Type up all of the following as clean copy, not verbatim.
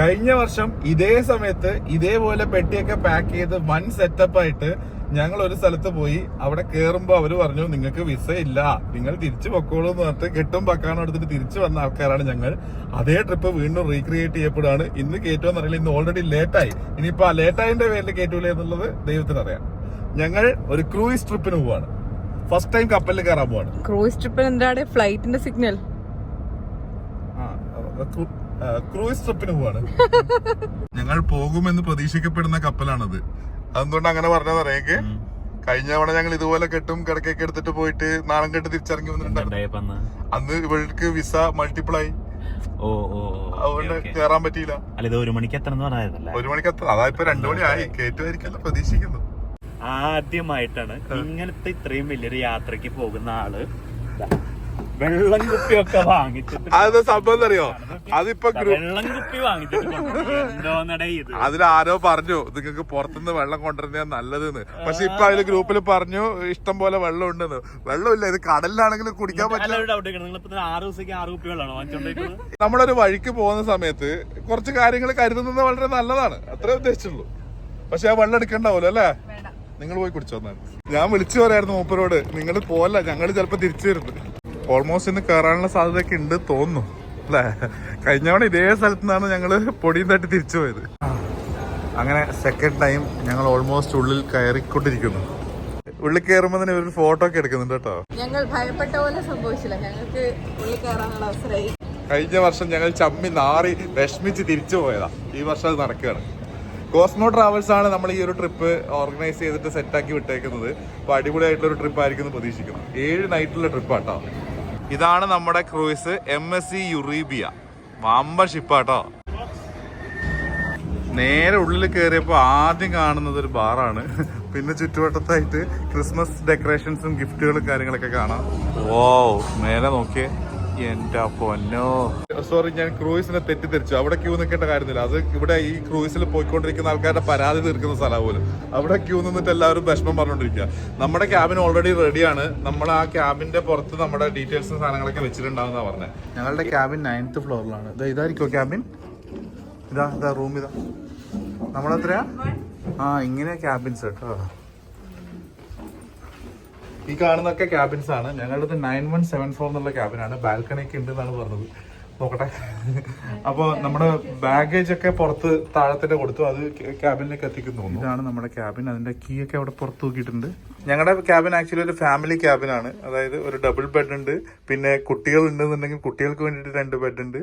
കഴിഞ്ഞ വർഷം ഇതേ സമയത്ത് ഇതേപോലെ പെട്ടിയൊക്കെ പാക്ക് ചെയ്ത് വൺ സെറ്റപ്പ് ആയിട്ട് ഞങ്ങൾ ഒരു സ്ഥലത്ത് പോയി. അവിടെ കയറുമ്പോ അവര് പറഞ്ഞു നിങ്ങൾക്ക് വിസ ഇല്ല, നിങ്ങൾ തിരിച്ചു പൊക്കോളൂ എന്ന് പറഞ്ഞിട്ട് കെട്ടും പക്കാനും എടുത്തിട്ട് തിരിച്ചു വന്ന ആൾക്കാരാണ് ഞങ്ങൾ. അതേ ട്രിപ്പ് വീണ്ടും റീക്രിയേറ്റ് ചെയ്യപ്പെടുകയാണ്. ഇന്ന് കയറ്റുമെന്ന് അറിയില്ല, ഇന്ന് ഓൾറെഡി ലേറ്റായി. ഇനിയിപ്പോ ആ ലേറ്റായതിന്റെ പേരിൽ കയറ്റൂല എന്നുള്ളത് ദൈവത്തിനറിയാം. ഞങ്ങൾ ഒരു ക്രൂയിസ് ട്രിപ്പിന് പോവാണ്. ഫസ്റ്റ് ടൈം കപ്പലിൽ കയറാൻ പോവാണ്. ക്രൂയിസ് ട്രിപ്പിന് എന്താണ് ഫ്ലൈറ്റിന്റെ സിഗ്നൽ? ക്രൂയിസ് ട്രിപ്പിന് പോവാണ്. ഞങ്ങൾ പോകുമെന്ന് പ്രതീക്ഷിക്കപ്പെടുന്ന കപ്പലാണത്. അതെന്തുകൊണ്ട് അങ്ങനെ പറഞ്ഞറിയേക്ക്, കഴിഞ്ഞ തവണ ഞങ്ങൾ ഇതുപോലെ കെട്ടും കിടക്കൊക്കെ എടുത്തിട്ട് പോയിട്ട് നാളെ കെട്ട് തിരിച്ചിറങ്ങി വന്നിട്ടുണ്ടായിരുന്നു. അന്ന് ഇവൾക്ക് വിസ മൾട്ടിപ്പിൾ ആയി, അതുകൊണ്ട് കേറാൻ പറ്റിയില്ല. ഒരു മണിക്ക് എത്ര അതാ ഇപ്പൊ 2 മണി ആയി. കേറ്റുമായിരിക്കല്ലോ പ്രതീക്ഷിക്കുന്നു. ആദ്യമായിട്ടാണ് ഇങ്ങനത്തെ ഇത്രയും വലിയൊരു യാത്രക്ക് പോകുന്ന ആള് വെള്ളം കുപ്പിയൊക്കെ വാങ്ങിച്ചിട്ട്. അത് സംഭവം അറിയോ, അതിപ്പോ വെള്ളം കുപ്പി വാങ്ങിച്ചിട്ട് അതിലാരോ പറഞ്ഞു നിങ്ങൾക്ക് പുറത്തുനിന്ന് വെള്ളം കൊണ്ടുവരുന്ന നല്ലതെന്ന്. പക്ഷെ ഇപ്പൊ അതില് ഗ്രൂപ്പിൽ പറഞ്ഞു ഇഷ്ടം പോലെ വെള്ളം ഉണ്ടെന്ന്. വെള്ളമില്ല, ഇത് കടലിലാണെങ്കിലും കുടിക്കാൻ പറ്റില്ല. 6 ദിവസത്തേക്ക് 6 കുപ്പി വെള്ളമാണോ വാങ്ങിച്ചോണ്ടിരിക്കുന്നത്? നമ്മളൊരു വഴിക്ക് പോകുന്ന സമയത്ത് കുറച്ച് കാര്യങ്ങൾ കരുതുന്നത് വളരെ നല്ലതാണ്, അത്രേ ഉദ്ദേശിച്ചുള്ളൂ. പക്ഷെ ആ വെള്ളം എടുക്കണ്ടാവല്ലോ അല്ലേ? നിങ്ങൾ പോയി കുടിച്ചോ. ഞാൻ വിളിച്ചു പറയായിരുന്നു മൂപ്പരോട്, നിങ്ങൾ പോല, ഞങ്ങൾ ചിലപ്പോ തിരിച്ചു വരുന്നത്. ഓൾമോസ്റ്റ് ഇന്ന് കയറാനുള്ള സാധ്യതയൊക്കെ ഉണ്ട് തോന്നുന്നു അല്ലേ? കഴിഞ്ഞ തവണ ഇതേ സ്ഥലത്തു നിന്നാണ് ഞങ്ങള് പൊടിയും തട്ടി തിരിച്ചു പോയത്. അങ്ങനെ സെക്കൻഡ് ടൈം ഞങ്ങൾ ഓൾമോസ്റ്റ് ഉള്ളിൽ കയറിക്കൊണ്ടിരിക്കുന്നു. ഉള്ളിൽ കയറുമ്പോ തന്നെ ഒരു ഫോട്ടോ ഒക്കെ എടുക്കുന്നുണ്ട് കേട്ടോ. ഞങ്ങൾ ഭയപ്പെട്ട പോലെ സംഭവിച്ചില്ല, ഞങ്ങൾക്ക് ഉള്ളിൽ കയറാനുള്ള അവസരമായി. കഴിഞ്ഞ വർഷം ഞങ്ങൾ ചമ്മി നാറി വിഷമിച്ച് തിരിച്ചു പോയതാ. ഈ വർഷം അത് നടക്കുകയാണ്. കോസ്മോ ട്രാവൽസ് ആണ് നമ്മൾ ഈ ഒരു ട്രിപ്പ് ഓർഗനൈസ് ചെയ്തിട്ട് സെറ്റാക്കി വിട്ടേക്കുന്നത്. അപ്പോൾ അടിപൊളിയായിട്ടുള്ള ഒരു ട്രിപ്പ് ആയിരിക്കും പ്രതീക്ഷിക്കുന്നു. 7 നൈറ്റുള്ള ട്രിപ്പാട്ടോ. ഇതാണ് നമ്മുടെ ക്രൂയിസ്, MSC യുറീബിയ. വമ്പ ഷിപ്പാട്ടോ. നേരെ ഉള്ളിൽ കയറിയപ്പോൾ ആദ്യം കാണുന്നത് ഒരു ബാറാണ്. പിന്നെ ചുറ്റുവട്ടത്തായിട്ട് ക്രിസ്മസ് ഡെക്കറേഷൻസും ഗിഫ്റ്റുകളും കാര്യങ്ങളൊക്കെ കാണാം. ഓ മേലെ നോക്കിയേ, എന്റെ പൊന്നോ. സോറി, ഞാൻ ക്രൂയിസിനെ തെറ്റിദ്ധരിച്ചു. അവിടെ ക്യൂ നിൽക്കേണ്ട കാര്യമില്ല. അത് ഇവിടെ ഈ ക്രൂയിസിൽ പോയിക്കൊണ്ടിരിക്കുന്ന ആൾക്കാരുടെ പരാതി തീർക്കുന്ന സ്ഥലം പോലും. അവിടെ ക്യൂ നിന്നിട്ട് എല്ലാവരും വിഷമം പറഞ്ഞുകൊണ്ടിരിക്കുക. നമ്മുടെ ക്യാബിൻ ഓൾറെഡി റെഡിയാണ്. നമ്മൾ ആ ക്യാബിന്റെ പുറത്ത് നമ്മുടെ ഡീറ്റെയിൽസും സാധനങ്ങളൊക്കെ വെച്ചിട്ടുണ്ടാവുന്ന പറഞ്ഞത്. ഞങ്ങളുടെ ക്യാബിൻ 9th ഫ്ലോറിലാണ്. ഇതായിരിക്കോ ക്യാബിൻ? ഇതാ റൂം. ഇതാ നമ്മളെത്രയാ? ഇങ്ങനെ ക്യാബിൻസ് കേട്ടോ. ഈ കാണുന്നൊക്കെ ക്യാബിൻസ് ആണ്. ഞങ്ങളുടെ 9174 എന്നുള്ള ക്യാബിനാണ്. ബാൽക്കണിക്ക് ഉണ്ട് എന്നാണ് പറഞ്ഞത്. നോക്കട്ടെ. അപ്പോൾ നമ്മുടെ ബാഗേജ് ഒക്കെ പുറത്ത് താഴത്തിന്റെ കൊടുത്തു, അത് ക്യാബിനിലേക്ക് എത്തിക്കുന്നു. ഇതാണ് നമ്മുടെ ക്യാബിൻ. അതിന്റെ കീ ഒക്കെ അവിടെ പുറത്ത് നോക്കിയിട്ടുണ്ട്. ഞങ്ങളുടെ ക്യാബിൻ ആക്ച്വലി ഒരു ഫാമിലി ക്യാബിനാണ്. അതായത് ഒരു ഡബിൾ ബെഡ് ഉണ്ട്, പിന്നെ കുട്ടികൾ ഉണ്ടെന്നുണ്ടെങ്കിൽ കുട്ടികൾക്ക് വേണ്ടിയിട്ട് 2 ബെഡ് ഉണ്ട്.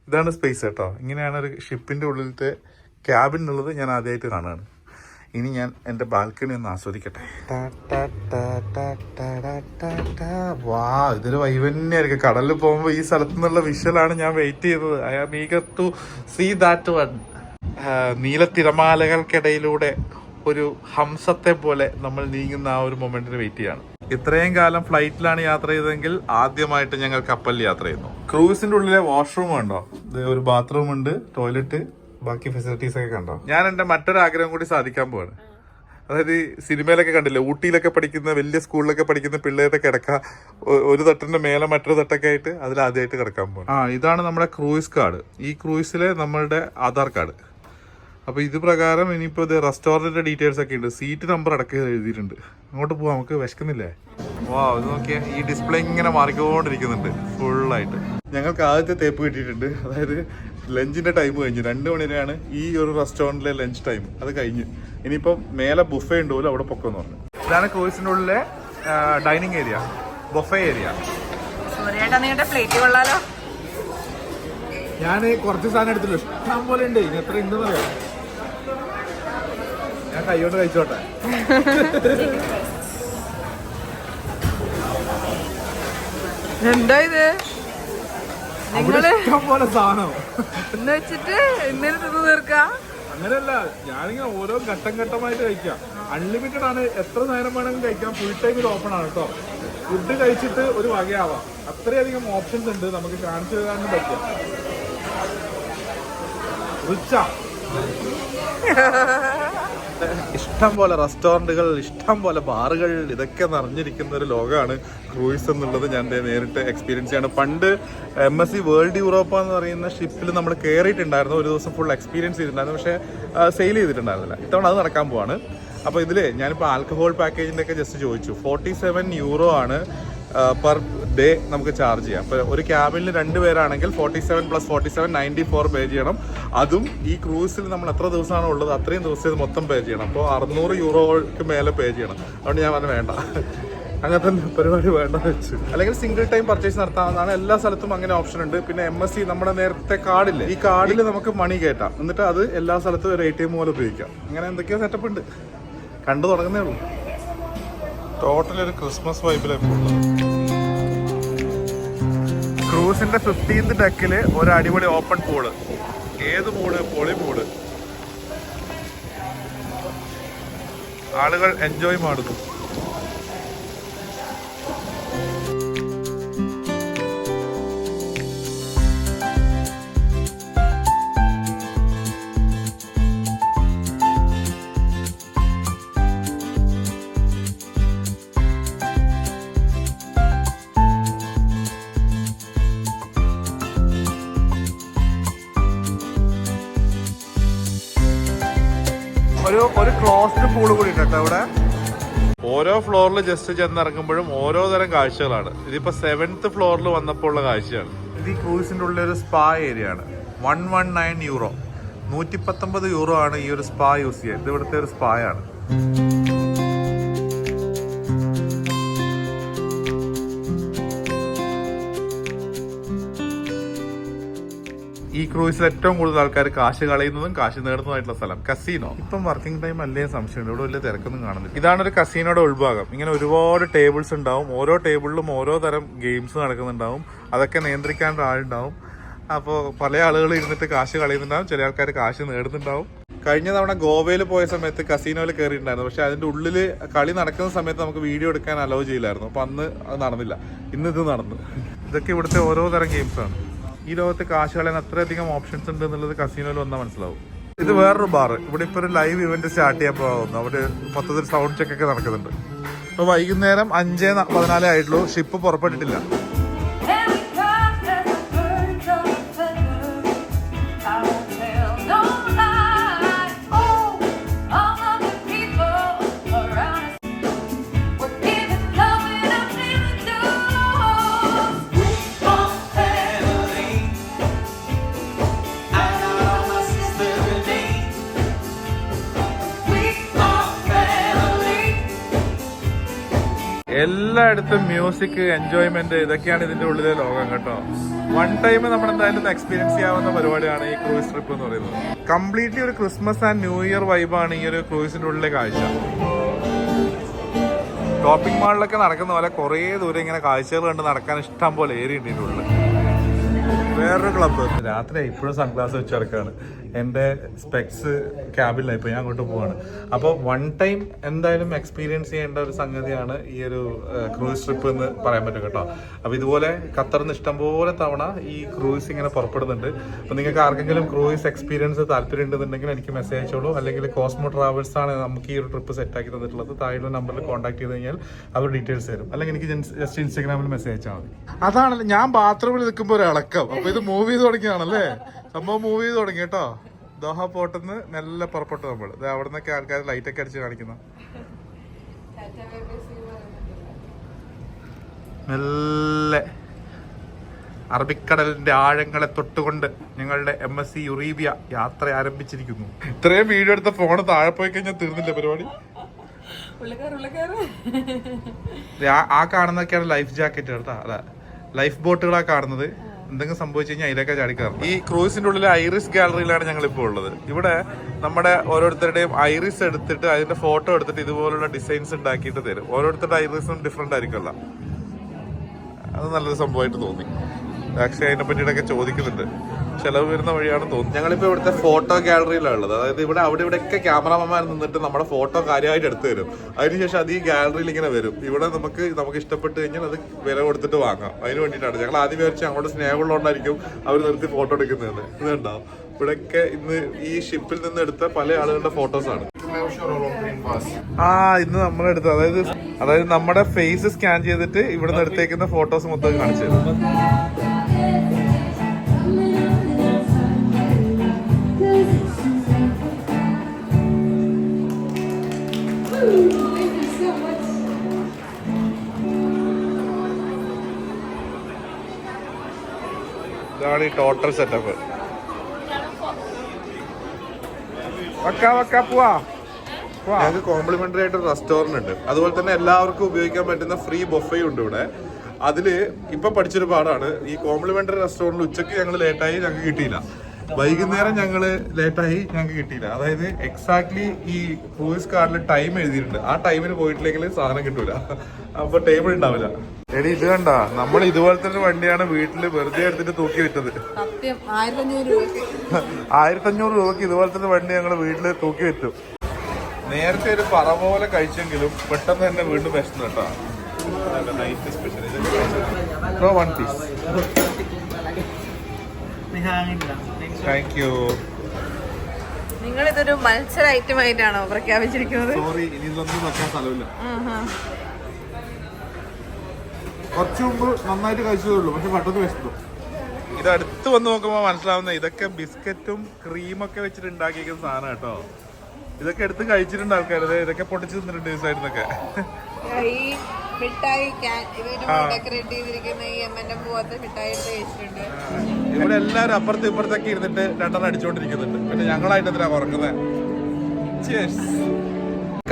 ഇതാണ് സ്പേസ് കേട്ടോ. ഇങ്ങനെയാണ് ഒരു ഷിപ്പിന്റെ ഉള്ളിലത്തെ ക്യാബിൻ എന്നുള്ളത് ഞാൻ ആദ്യമായിട്ട് കാണുകയാണ്. ഇനി ഞാൻ എൻ്റെ ബാൽക്കണി ഒന്ന് ആസ്വദിക്കട്ടെ. വാ, ഇതൊരു വൈബ് തന്നെയായിരിക്കും. കടലിൽ പോകുമ്പോൾ ഈ സ്ഥലത്തു നിന്നുള്ള വിഷ്വലാണ് ഞാൻ വെയിറ്റ് ചെയ്തത്. I am eager to see that one. നീല തിരമാലകൾക്കിടയിലൂടെ ഒരു ഹംസത്തെ പോലെ നമ്മൾ നീങ്ങുന്ന ആ ഒരു മൊമെന്റിന് വെയിറ്റ് ചെയ്യാണ്. ഇത്രയും കാലം ഫ്ലൈറ്റിലാണ് യാത്ര ചെയ്തതെങ്കിൽ ആദ്യമായിട്ട് ഞങ്ങൾ കപ്പലിൽ യാത്ര ചെയ്യുന്നു. ക്രൂസിന്റെ ഉള്ളിലെ വാഷ്റൂം ഉണ്ടോ? ഇത് ഒരു ബാത്റൂം ഉണ്ട്, ടോയ്ലറ്റ്, ബാക്കി ഫെസിലിറ്റീസ് ഒക്കെ കണ്ടോ? ഞാൻ എന്റെ മറ്റൊരു ആഗ്രഹം കൂടി സാധിക്കാൻ പോവാണ്. അതായത് സിനിമയിലൊക്കെ കണ്ടില്ലേ, ഊട്ടിയിലൊക്കെ പഠിക്കുന്ന വലിയ സ്കൂളിലൊക്കെ പഠിക്കുന്ന പിള്ളേരുടെ കിടക്ക ഒരു തട്ടിന്റെ മേലെ മറ്റൊരു തട്ടൊക്കെ ആയിട്ട് അതിലാദ്യമായിട്ട് കിടക്കാൻ പോകും. ഇതാണ് നമ്മുടെ ക്രൂയിസ് കാർഡ്. ഈ ക്രൂയിസിലെ നമ്മളുടെ ആധാർ കാർഡ്. അപ്പൊ ഇത് പ്രകാരം ഇനിയിപ്പോ ഇത് റെസ്റ്റോറന്റിന്റെ ഡീറ്റെയിൽസ് ഒക്കെ ഉണ്ട്. സീറ്റ് നമ്പർ അടക്കം എഴുതിയിട്ടുണ്ട്. അങ്ങോട്ട് പോവാം, നമുക്ക് വിശക്കുന്നില്ലേ? വാ, ഇത് നോക്കിയാൽ ഈ ഡിസ്പ്ലേ ഇങ്ങനെ മാറിക്കൊണ്ടിരിക്കുന്നുണ്ട് ഫുള്ളായിട്ട്. ഞങ്ങൾക്ക് ആദ്യത്തെ തേപ്പ് കിട്ടിയിട്ടുണ്ട്. അതായത് ലഞ്ചിന്റെ ടൈം കഴിഞ്ഞു. 2 മണിയാണ് ഈ ഒരു റെസ്റ്റോറന്റിലെ ലഞ്ച് ടൈം. അത് കഴിഞ്ഞ് ഇനിയിപ്പോ മേലെ ബുഫേ ഉണ്ട് പോലും, അവിടെ പൊക്കെന്ന് പറഞ്ഞു. ഇതാണ് ക്രൂസിന്റെ ഉള്ളിലെ ഡൈനിങ് ഏരിയ, ബുഫേ ഏരിയ. ഞാൻ കുറച്ച് സാധനം എടുത്തില്ല, ഇഷ്ടം പോലെ ഉണ്ട്. ഇനി എത്ര ഉണ്ടെന്ന് പറയാം. ഞാൻ കൈകൊണ്ട് കഴിച്ചോട്ടെ. എന്താ ഇത്? ഇഷ്ടം പോലെ സാധനം എന്ന് വെച്ചിട്ട് ഇന്നലെ തിന്നു തീർക്കാം? അങ്ങനെയല്ല, ഞാനിങ്ങനെ ഓരോ ഘട്ടം ഘട്ടമായിട്ട് കഴിക്കാം. അൺലിമിറ്റഡ് ആണ്, എത്ര നേരം വേണമെങ്കിലും കഴിക്കാം. ഫുൾ ടൈം ഇത് ഓപ്പൺ ആണ് കേട്ടോ. ഫുഡ് കഴിച്ചിട്ട് ഒരു വകയാവാം. അത്രയധികം ഓപ്ഷൻസ് ഉണ്ട്, നമുക്ക് കാണിച്ചു തരാനും പറ്റും. റിച്ചാ ഇഷ്ടം പോലെ റെസ്റ്റോറൻറ്റുകൾ, ഇഷ്ടം പോലെ ബാറുകൾ, ഇതൊക്കെ നിറഞ്ഞിരിക്കുന്ന ഒരു ലോകമാണ് ക്രൂയിസ് എന്നുള്ളത് ഞാൻ നേരിട്ട് എക്സ്പീരിയൻസ് ചെയ്യാണ്. പണ്ട് MSC വേൾഡ് യൂറോപ്പ എന്ന് പറയുന്ന ഷിപ്പിൽ നമ്മൾ കയറിയിട്ടുണ്ടായിരുന്നു, ഒരു ദിവസം ഫുൾ എക്സ്പീരിയൻസ് ചെയ്തിട്ടുണ്ടായിരുന്നു. പക്ഷേ സെയിൽ ചെയ്തിട്ടുണ്ടായിരുന്നില്ല. ഇത്തവണ അത് നടക്കാൻ പോവാണ്. അപ്പോൾ ഇതിൽ ഞാനിപ്പോൾ ആൽക്കഹോൾ പാക്കേജിൻ്റെ ഒക്കെ ജസ്റ്റ് ചോദിച്ചു. 47 യൂറോ ആണ് പെർ ഡേ നമുക്ക് ചാർജ് ചെയ്യാം. അപ്പോൾ ഒരു ക്യാബിനിൽ 2 പേരാണെങ്കിൽ 47 + 47 94 പേ ചെയ്യണം. അതും ഈ ക്രൂസിൽ നമ്മൾ എത്ര ദിവസമാണ് ഉള്ളത് അത്രയും ദിവസം മൊത്തം പേ ചെയ്യണം. അപ്പോൾ 600 യൂറോയ്ക്ക് മേലെ പേ ചെയ്യണം. അതുകൊണ്ട് ഞാൻ പറഞ്ഞു വേണ്ട, അങ്ങനത്തെ പരിപാടി വേണ്ടെന്ന് വെച്ചു. അല്ലെങ്കിൽ സിംഗിൾ ടൈം പർച്ചേസ് നടത്താവുന്നതാണ്. എല്ലാ സ്ഥലത്തും അങ്ങനെ ഓപ്ഷൻ ഉണ്ട്. പിന്നെ MSC നമ്മുടെ നേരത്തെ കാർഡില്ലേ, ഈ കാർഡിൽ നമുക്ക് മണി കയറ്റാം. എന്നിട്ട് അത് എല്ലാ സ്ഥലത്തും ഒരു ATM പോലെ ഉപയോഗിക്കാം. അങ്ങനെ എന്തൊക്കെയോ സെറ്റപ്പ് ഉണ്ട്. കണ്ടു തുടങ്ങുന്നേ ഉള്ളൂ. ടോട്ടൽ ഒരു ക്രിസ്മസ് വൈബിലാണ്. ക്രൂസിന്റെ 15th ഡെക്കില് ഒരു അടിപൊളി ഓപ്പൺ പൂള്. ഏത് പൂള്? പൊളി പൂള്. ആളുകൾ എൻജോയ് ಮಾಡುന്നു. ഒരു ക്ലോസ്ഡ് പൂള് കൂടി ഉണ്ട് കേട്ടോ ഇവിടെ. ഓരോ ഫ്ലോറിൽ ജസ്റ്റ് ചെന്നിറങ്ങുമ്പോഴും ഓരോ തരം കാഴ്ചകളാണ്. ഇതിപ്പോ 7th ഫ്ലോറിൽ വന്നപ്പോൾ ഉള്ള കാഴ്ചയാണ്. ഇത് ഈ ക്രൂസിന്റെ ഉള്ളിൽ ഒരു സ്പാ ഏരിയ ആണ്. 119 യൂറോ, 119 യൂറോ ആണ് ഈ ഒരു സ്പാ യൂസ് ചെയ്യുക. ഇത് ഇവിടുത്തെ ഒരു സ്പാ ആണ്. ഈ ക്രൂസിൽ ഏറ്റവും കൂടുതൽ ആൾക്കാർ കാശ് കളയുന്നതും കാശ് നേടുന്നതുമായിട്ടുള്ള സ്ഥലം കസീനോ. ഇപ്പം വർക്കിംഗ് ടൈം അല്ലേ സംശയമുണ്ട്. ഇവിടെ വലിയ തിരക്കൊന്നും കാണുന്നില്ല. ഇതാണ് ഒരു കസീനോയുടെ ഉൾഭാഗം. ഇങ്ങനെ ഒരുപാട് ടേബിൾസ് ഉണ്ടാവും. ഓരോ ടേബിളിലും ഓരോ തരം ഗെയിംസ് നടക്കുന്നുണ്ടാവും. അതൊക്കെ നിയന്ത്രിക്കാൻ ഒരാളുണ്ടാവും. അപ്പോൾ പല ആളുകൾ ഇരുന്നിട്ട് കാശ് കളയുന്നുണ്ടാവും, ചില ആൾക്കാർ കാശ് നേടുന്നുണ്ടാവും. കഴിഞ്ഞ തവണ ഗോവയിൽ പോയ സമയത്ത് കസീനോയിൽ കയറിയിട്ടുണ്ടായിരുന്നു. പക്ഷെ അതിൻ്റെ ഉള്ളിൽ കളി നടക്കുന്ന സമയത്ത് നമുക്ക് വീഡിയോ എടുക്കാൻ അലോ ചെയ്യില്ലായിരുന്നു. അപ്പോൾ അന്ന് അത് നടന്നില്ല. ഇന്ന് ഇത് നടന്നു. ഇതൊക്കെ ഇവിടുത്തെ ഓരോ തരം ഗെയിംസാണ്. ഈ ലോകത്ത് കാശ് കളയാൻ അത്രയധികം ഓപ്ഷൻസ് ഉണ്ട് എന്നുള്ളത് കസീനോയിൽ വന്നാൽ മനസ്സിലാവും. ഇത് വേറൊരു ബാർ. ഇവിടെ ഇപ്പോൾ ഒരു ലൈവ് ഇവന്റ് സ്റ്റാർട്ട് ചെയ്യാൻ പോകുന്നു. അവിടെ മൊത്തത്തിൽ സൗണ്ട് ചെക്ക് ഒക്കെ നടക്കുന്നുണ്ട്. ഇപ്പോൾ വൈകുന്നേരം 5:14 ആയിട്ടുള്ളൂ. ഷിപ്പ് പുറപ്പെട്ടിട്ടില്ല. എല്ലായിടത്തും മ്യൂസിക്, എൻജോയ്മെന്റ്, ഇതൊക്കെയാണ് ഇതിന്റെ ഉള്ളിലെ ലോകം കേട്ടോ. വൺ ടൈം നമ്മൾ എന്തായാലും എക്സ്പീരിയൻസ് ചെയ്യാവുന്ന പരിപാടിയാണ് ഈ ക്രൂയിസ് ട്രിപ്പ് എന്ന് പറയുന്നത്. കംപ്ലീറ്റ്ലി ഒരു ക്രിസ്മസ് ആൻഡ് ന്യൂ ഇയർ വൈബാണ് ഈ ഒരു ക്രൂയിസിന്റെ ഉള്ളിലെ കാഴ്ച. ഷോപ്പിംഗ് മാളിലൊക്കെ നടക്കുന്ന പോലെ കുറേ ദൂരം ഇങ്ങനെ കാഴ്ചകൾ കണ്ട് നടക്കാൻ ഇഷ്ടം പോലെ ഏരിയ ഉണ്ട് ഇതിൻ്റെ ഉള്ളിൽ. വേറൊരു ക്ലബ്ബ്. രാത്രി ഇപ്പോഴും സൺഗ്ലാസ് വെച്ച് ഇറക്കാണ്. എൻ്റെ സ്പെക്സ് ക്യാബിലായി, ഇപ്പോൾ ഞാൻ അങ്ങോട്ട് പോവാണ്. അപ്പോൾ വൺ ടൈം എന്തായാലും എക്സ്പീരിയൻസ് ചെയ്യേണ്ട ഒരു സംഗതിയാണ് ഈ ഒരു ക്രൂയിസ് ട്രിപ്പ് എന്ന് പറയാൻ പറ്റും കേട്ടോ. അപ്പോൾ ഇതുപോലെ ഖത്തറിൽ നിന്ന് ഇഷ്ടംപോലെ തവണ ഈ ക്രൂയിസ് ഇങ്ങനെ പുറപ്പെടുന്നുണ്ട്. അപ്പോൾ നിങ്ങൾക്ക് ആർക്കെങ്കിലും ക്രൂയിസ് എക്സ്പീരിയൻസ് താല്പര്യം ഉണ്ടെന്നുണ്ടെങ്കിൽ എനിക്ക് മെസ്സേജ് അയച്ചോളൂ. അല്ലെങ്കിൽ കോസ്മോ ട്രാവൽസ് ആണ് നമുക്ക് ഈ ഒരു ട്രിപ്പ് സെറ്റാക്കി തന്നിട്ടുള്ളത്. താഴെ നമ്പറിൽ കോൺടാക്ട് ചെയ്ത് കഴിഞ്ഞാൽ അവർ ഡീറ്റെയിൽസ് തരും. അല്ലെങ്കിൽ എനിക്ക് ജസ്റ്റ് ഇൻസ്റ്റാഗ്രാമിൽ മെസ്സേജ് അയച്ചാൽ മതി. അതാണല്ലോ ഞാൻ ബാത്റൂമിൽ നിൽക്കുമ്പോൾ ഒരു ഇളക്കം. അപ്പോൾ ഇത് മൂവ് ചെയ്ത് തുടങ്ങിയാണല്ലേ സംഭവം. മൂവ് ചെയ്ത് തുടങ്ങി കേട്ടോ. ദോഹ പോട്ടെന്ന് നല്ല പുറപ്പെട്ടു നമ്മൾ. അവിടെ നിന്നൊക്കെ ആൾക്കാർ ലൈറ്റൊക്കെ അടിച്ച് കാണിക്കുന്ന മെല്ലെ അറബിക്കടലിന്റെ ആഴങ്ങളെ തൊട്ടുകൊണ്ട് ഞങ്ങളുടെ MSC യുറീബിയ യാത്ര ആരംഭിച്ചിരിക്കുന്നു. ഇത്രയും വീഡിയോ എടുത്ത ഫോണ് താഴെ പോയി കഴിഞ്ഞാൽ തീർന്നില്ല പരിപാടി. ആ കാണുന്നതൊക്കെയാണ് ലൈഫ് ജാക്കറ്റ് കേട്ടോ. അതാ ലൈഫ് ബോട്ടുകളാ കാണുന്നത്. എന്തെങ്കിലും സംഭവിച്ചു കഴിഞ്ഞാൽ അതിലൊക്കെ ചാടിക്കാറും. ഈ ക്രൂസിന്റെ ഉള്ളിൽ ഐറിസ് ഗാലറിയിലാണ് ഞങ്ങൾ ഇപ്പോൾ ഉള്ളത്. ഇവിടെ നമ്മുടെ ഓരോരുത്തരുടെയും ഐറിസ് എടുത്തിട്ട് അതിന്റെ ഫോട്ടോ എടുത്തിട്ട് ഇതുപോലുള്ള ഡിസൈൻസ് ഉണ്ടാക്കിയിട്ട് തരും. ഓരോരുത്തരുടെ ഐറിസും ഡിഫറെന്റ് ആയിരിക്കുമല്ലോ. അത് നല്ലൊരു സംഭവമായിട്ട് തോന്നി. പക്ഷേ അതിനെ പറ്റിയിട്ടൊക്കെ ചോദിക്കുന്നുണ്ട്. ചെലവ് വരുന്ന വഴിയാണ് തോന്നുന്നത്. ഞങ്ങളിപ്പോൾ ഇവിടുത്തെ ഫോട്ടോ ഗാലറിയിലാണ് ഉള്ളത്. അതായത് ഇവിടെ അവിടെ ഇവിടെയൊക്കെ ക്യാമറമാന്മാർ നിന്നിട്ട് നമ്മുടെ ഫോട്ടോ കാര്യമായിട്ട് എടുത്തു തരും. അതിനുശേഷം അത് ഈ ഗാലറിയിൽ ഇങ്ങനെ വരും. ഇവിടെ നമുക്ക് ഇഷ്ടപ്പെട്ട് കഴിഞ്ഞാൽ അത് വില കൊടുത്തിട്ട് വാങ്ങാം. അതിന് വേണ്ടിയിട്ടാണ് ഞങ്ങൾ ആദ്യം വിചാരിച്ച് അങ്ങോട്ട് സ്നേഹമുള്ളതുകൊണ്ടായിരിക്കും അവർ നിർത്തി ഫോട്ടോ എടുക്കുന്നത്. ഇതുണ്ടാവും ഇവിടെയൊക്കെ ഇന്ന് ഈ ഷിപ്പിൽ നിന്ന് എടുത്ത പല ആളുകളുടെ ഫോട്ടോസാണ്. ആ ഇന്ന് നമ്മളെടുത്ത് അതായത് നമ്മുടെ ഫേസ് സ്കാൻ ചെയ്തിട്ട് ഇവിടുന്ന് എടുത്തേക്കുന്ന ഫോട്ടോസ് മൊത്തം കാണിച്ചു തരും. ഇതാണ് ഈ ടോട്ടൽ സെറ്റപ്പ്. പോവാ. ഞങ്ങൾക്ക് കോംപ്ലിമെന്ററി ആയിട്ട് റെസ്റ്റോറന്റ് ഉണ്ട്. അതുപോലെ തന്നെ എല്ലാവർക്കും ഉപയോഗിക്കാൻ പറ്റുന്ന ഫ്രീ ബൊഫയും ഉണ്ട് ഇവിടെ. അതില് ഇപ്പൊ പഠിച്ചൊരു പാടാണ്, ഈ കോംപ്ലിമെന്ററി റെസ്റ്റോറന്റിൽ ഉച്ചക്ക് ഞങ്ങൾ ലേറ്റായി, ഞങ്ങൾക്ക് കിട്ടിയില്ല. വൈകുന്നേരം ഞങ്ങള് ലേറ്റായി, ഞങ്ങൾക്ക് കിട്ടിയില്ല. അതായത് എക്സാക്ട്ലി ഈ ക്രൂയിസ് കാർഡിൽ ടൈം എഴുതിയിട്ടുണ്ട്. ആ ടൈമിന് പോയിട്ടില്ലെങ്കിൽ സാധനം കിട്ടൂല, അപ്പൊ ടേബിൾ ഉണ്ടാവില്ല. എടി ഇത് കണ്ട, നമ്മൾ ഇതുപോലത്തെ ഒരു വണ്ടിയാണ് വീട്ടില് വെറുതെ എടുത്തിട്ട് തൂക്കി വിറ്റത്. 1500 രൂപക്ക് ഇതുപോലത്തെ ഒരു വണ്ടി ഞങ്ങൾ വീട്ടില് തൂക്കി വിറ്റു. നേരത്തെ ഒരു പറ പോലെ കഴിച്ചെങ്കിലും പെട്ടെന്ന് തന്നെ വീണ്ടും വിശന്നു കേട്ടോ. Night special one piece. Thank you. നിങ്ങൾ ഇതൊരു മത്സര ഐറ്റം ആയിട്ടാണോ പ്രഖ്യാപിച്ചിരിക്കുന്നത്? സോറി, ഇനി ഇതൊന്നും വെക്കാൻ സ്ഥലമില്ല. കുറച്ചു മുമ്പ് നന്നായിട്ട് കഴിച്ചതേ ഉള്ളൂ, പക്ഷെ പെട്ടെന്ന് വിശന്നു. ഇത് അടുത്ത് വന്ന് നോക്കുമ്പോൾ മനസ്സിലാവുന്ന ഇതൊക്കെ ബിസ്ക്കറ്റും ക്രീമൊക്കെ വെച്ചിട്ട് ഉണ്ടാക്കിയിരിക്കുന്ന സാധനം കേട്ടോ. ഇതൊക്കെ എടുത്ത് കഴിച്ചിട്ടുണ്ട് ആൾക്കാർ. ഇതൊക്കെ പൊട്ടിച്ച് തിന്നിട്ടുണ്ട് ഈ സൈഡിൽ നിന്നൊക്കെ. ഈ മിഠായി ഡെക്കറേറ്റ് ചെയ്തിരിക്കുന്ന ഈ M&M പോലത്തെ മിഠായി എടുത്ത് കഴിച്ചിട്ടുണ്ട്. ഇവിടെ എല്ലാവരും അപ്പുറത്തും ഇപ്പുറത്തൊക്കെ ഇരുന്നിട്ട് രണ്ടെണ്ണം അടിച്ചുകൊണ്ടിരിക്കുന്നുണ്ട്. പിന്നെ ഞങ്ങളായിട്ട് എന്തിനാ കുറക്കുന്നത്?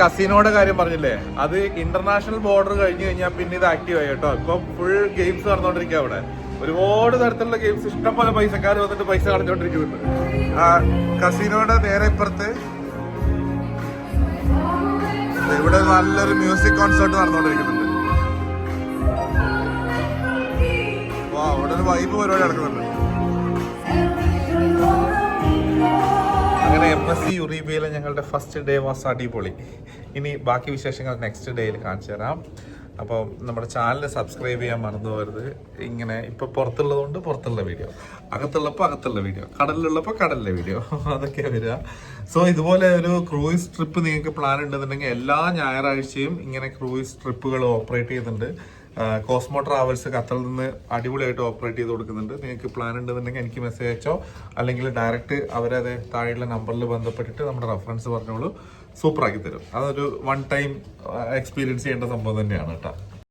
കസിനോയുടെ കാര്യം പറഞ്ഞില്ലേ, അത് ഇന്റർനാഷണൽ ബോർഡർ കഴിഞ്ഞു കഴിഞ്ഞാൽ പിന്നെ ഇത് ആക്റ്റീവ് ആയി കേട്ടോ. ഇപ്പൊ ഫുൾ ഗെയിംസ് നടന്നുകൊണ്ടിരിക്കുക അവിടെ. ഒരുപാട് തരത്തിലുള്ള ഗെയിംസ്, ഇഷ്ടംപോലെ പൈസക്കാർ വന്നിട്ട് പൈസ കളഞ്ഞുകൊണ്ടിരിക്കുന്നുണ്ട്. കസിനോയുടെ നേരെ ഇപ്പുറത്ത് ഇവിടെ നല്ലൊരു മ്യൂസിക് കോൺസേർട്ട് നടന്നുകൊണ്ടിരിക്കുന്നുണ്ട്. അവിടെ ഒരു വൈബ് പരിപാടി നടക്കുന്നുണ്ട്. അങ്ങനെ MSC യുറീബയിലെ ഞങ്ങളുടെ ഫസ്റ്റ് ഡേ വാസ് അടിപൊളി. ഇനി ബാക്കി വിശേഷങ്ങൾ നെക്സ്റ്റ് ഡേയിൽ കാണിച്ചു തരാം. അപ്പോൾ നമ്മുടെ ചാനൽ സബ്സ്ക്രൈബ് ചെയ്യാൻ മറന്നു പോകരുത്. ഇങ്ങനെ ഇപ്പോൾ പുറത്തുള്ളതുകൊണ്ട് പുറത്തുള്ള വീഡിയോ, അകത്തുള്ളപ്പോൾ അകത്തുള്ള വീഡിയോ, കടലിലുള്ളപ്പോൾ കടലിലെ വീഡിയോ, അതൊക്കെ വരിക. സോ ഇതുപോലെ ഒരു ക്രൂയിസ് ട്രിപ്പ് നിങ്ങൾക്ക് പ്ലാൻ ഉണ്ടെന്നുണ്ടെങ്കിൽ എല്ലാ ഞായറാഴ്ചയും ഇങ്ങനെ ക്രൂയിസ് ട്രിപ്പുകൾ ഓപ്പറേറ്റ് ചെയ്യുന്നുണ്ട്. കോസ്മോ ട്രാവൽസ് ഖത്തറിൽ നിന്ന് അടിപൊളിയായിട്ട് ഓപ്പറേറ്റ് ചെയ്ത് കൊടുക്കുന്നുണ്ട്. നിങ്ങൾക്ക് പ്ലാൻ ഉണ്ടെന്നുണ്ടെങ്കിൽ എനിക്ക് മെസ്സേജ് അയച്ചോ, അല്ലെങ്കിൽ ഡയറക്റ്റ് അവരത് താഴെയുള്ള നമ്പറിൽ ബന്ധപ്പെട്ടിട്ട് നമ്മുടെ റെഫറൻസ് പറഞ്ഞോളൂ, സൂപ്പറാക്കി തരും. അതൊരു വൺ ടൈം എക്സ്പീരിയൻസ് ചെയ്യേണ്ട സംഭവം തന്നെയാണ് കേട്ടോ.